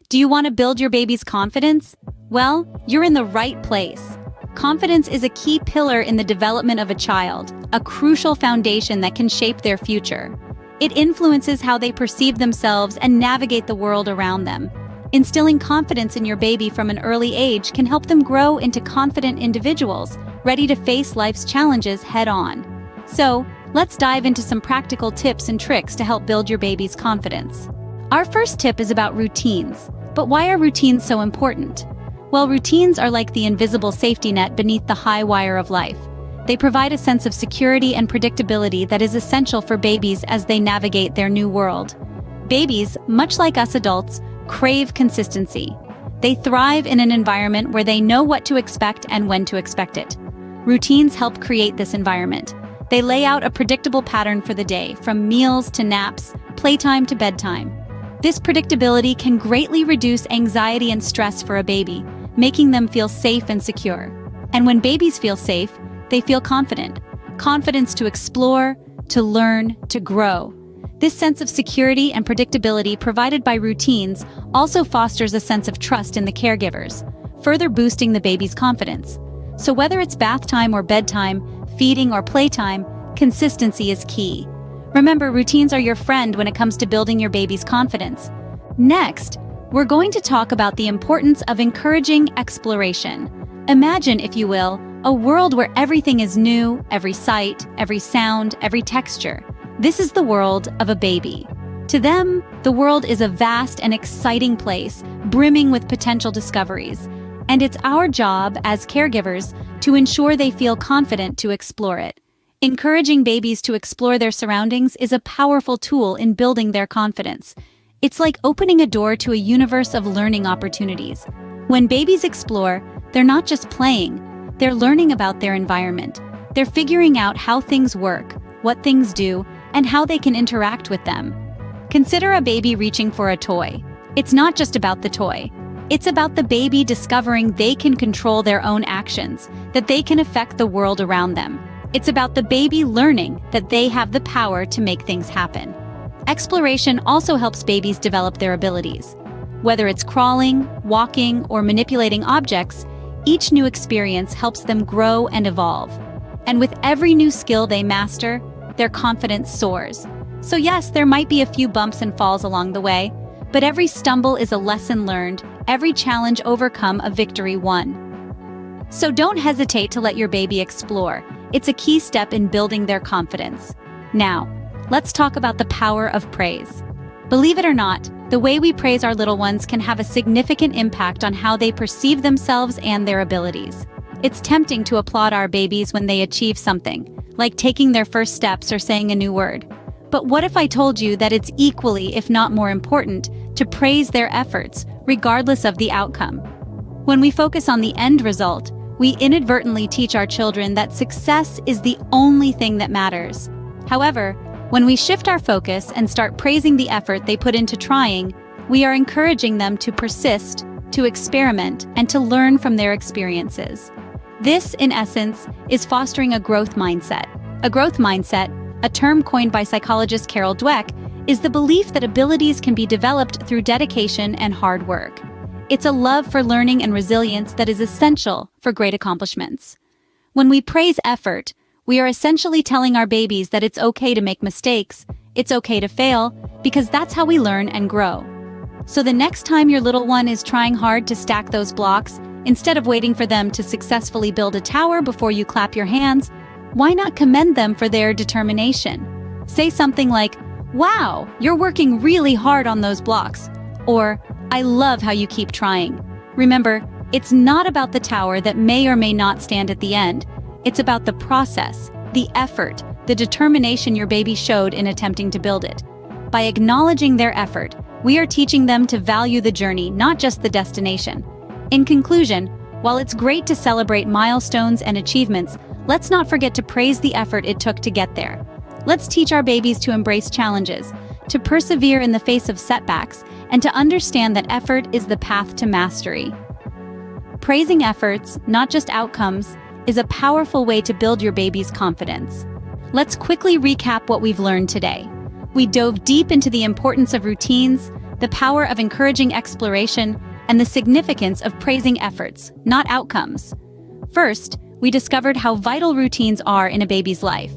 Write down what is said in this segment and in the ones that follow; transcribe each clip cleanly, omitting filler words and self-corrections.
Do you want to build your baby's confidence? Well, you're in the right place. Confidence is a key pillar in the development of a child, a crucial foundation that can shape their future. It influences how they perceive themselves and navigate the world around them. Instilling confidence in your baby from an early age can help them grow into confident individuals, ready to face life's challenges head-on. So, let's dive into some practical tips and tricks to help build your baby's confidence. Our first tip is about routines. But why are routines so important? Well, routines are like the invisible safety net beneath the high wire of life. They provide a sense of security and predictability that is essential for babies as they navigate their new world. Babies, much like us adults, crave consistency. They thrive in an environment where they know what to expect and when to expect it. Routines help create this environment. They lay out a predictable pattern for the day, from meals to naps, playtime to bedtime. This predictability can greatly reduce anxiety and stress for a baby, making them feel safe and secure. And when babies feel safe, they feel confident. Confidence to explore, to learn, to grow. This sense of security and predictability provided by routines also fosters a sense of trust in the caregivers, further boosting the baby's confidence. So whether it's bath time or bedtime, feeding or playtime, consistency is key. Remember, routines are your friend when it comes to building your baby's confidence. Next, we're going to talk about the importance of encouraging exploration. Imagine, if you will, a world where everything is new, every sight, every sound, every texture. This is the world of a baby. To them, the world is a vast and exciting place, brimming with potential discoveries. And it's our job as caregivers to ensure they feel confident to explore it. Encouraging babies to explore their surroundings is a powerful tool in building their confidence. It's like opening a door to a universe of learning opportunities. When babies explore, they're not just playing, they're learning about their environment. They're figuring out how things work, what things do, and how they can interact with them. Consider a baby reaching for a toy. It's not just about the toy. It's about the baby discovering they can control their own actions, that they can affect the world around them. It's about the baby learning that they have the power to make things happen. Exploration also helps babies develop their abilities. Whether it's crawling, walking, or manipulating objects, each new experience helps them grow and evolve. And with every new skill they master, their confidence soars. So yes, there might be a few bumps and falls along the way, but every stumble is a lesson learned, every challenge overcome a victory won. So don't hesitate to let your baby explore. It's a key step in building their confidence. Now, let's talk about the power of praise. Believe it or not, the way we praise our little ones can have a significant impact on how they perceive themselves and their abilities. It's tempting to applaud our babies when they achieve something, like taking their first steps or saying a new word. But what if I told you that it's equally, if not more important, to praise their efforts, regardless of the outcome? When we focus on the end result, we inadvertently teach our children that success is the only thing that matters. However, when we shift our focus and start praising the effort they put into trying, we are encouraging them to persist, to experiment, and to learn from their experiences. This, in essence, is fostering a growth mindset. A growth mindset, a term coined by psychologist Carol Dweck, is the belief that abilities can be developed through dedication and hard work. It's a love for learning and resilience that is essential for great accomplishments. When we praise effort, we are essentially telling our babies that it's okay to make mistakes, it's okay to fail, because that's how we learn and grow. So the next time your little one is trying hard to stack those blocks, instead of waiting for them to successfully build a tower before you clap your hands, why not commend them for their determination? Say something like, "Wow, you're working really hard on those blocks," or "I love how you keep trying." Remember, it's not about the tower that may or may not stand at the end. It's about the process, the effort, the determination your baby showed in attempting to build it. By acknowledging their effort, we are teaching them to value the journey, not just the destination. In conclusion, while it's great to celebrate milestones and achievements, let's not forget to praise the effort it took to get there. Let's teach our babies to embrace challenges, to persevere in the face of setbacks, and to understand that effort is the path to mastery. Praising efforts, not just outcomes, is a powerful way to build your baby's confidence. Let's quickly recap what we've learned today. We dove deep into the importance of routines, the power of encouraging exploration, and the significance of praising efforts, not outcomes. First, we discovered how vital routines are in a baby's life.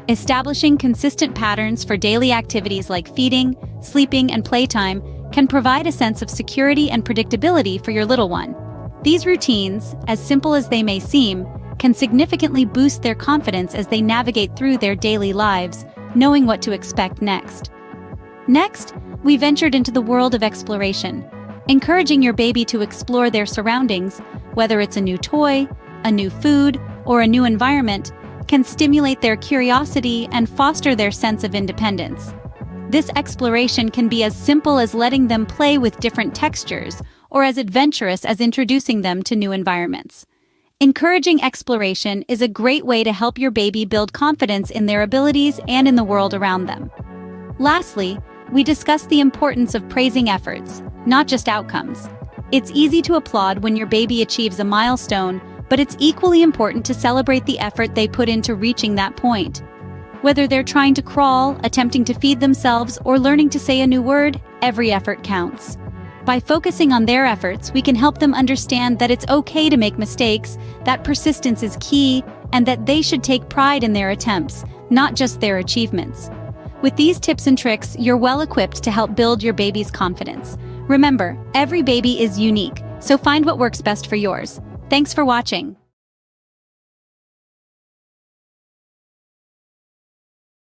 Establishing consistent patterns for daily activities like feeding, sleeping, and playtime can provide a sense of security and predictability for your little one. These routines, as simple as they may seem, can significantly boost their confidence as they navigate through their daily lives, knowing what to expect next. Next, we ventured into the world of exploration, encouraging your baby to explore their surroundings, whether it's a new toy, a new food, or a new environment, can stimulate their curiosity and foster their sense of independence. This exploration can be as simple as letting them play with different textures, or as adventurous as introducing them to new environments. Encouraging exploration is a great way to help your baby build confidence in their abilities and in the world around them. Lastly, we discussed the importance of praising efforts, not just outcomes. It's easy to applaud when your baby achieves a milestone, but it's equally important to celebrate the effort they put into reaching that point. Whether they're trying to crawl, attempting to feed themselves, or learning to say a new word, every effort counts. By focusing on their efforts, we can help them understand that it's okay to make mistakes, that persistence is key, and that they should take pride in their attempts, not just their achievements. With these tips and tricks, you're well equipped to help build your baby's confidence. Remember, every baby is unique, so find what works best for yours. Thanks for watching.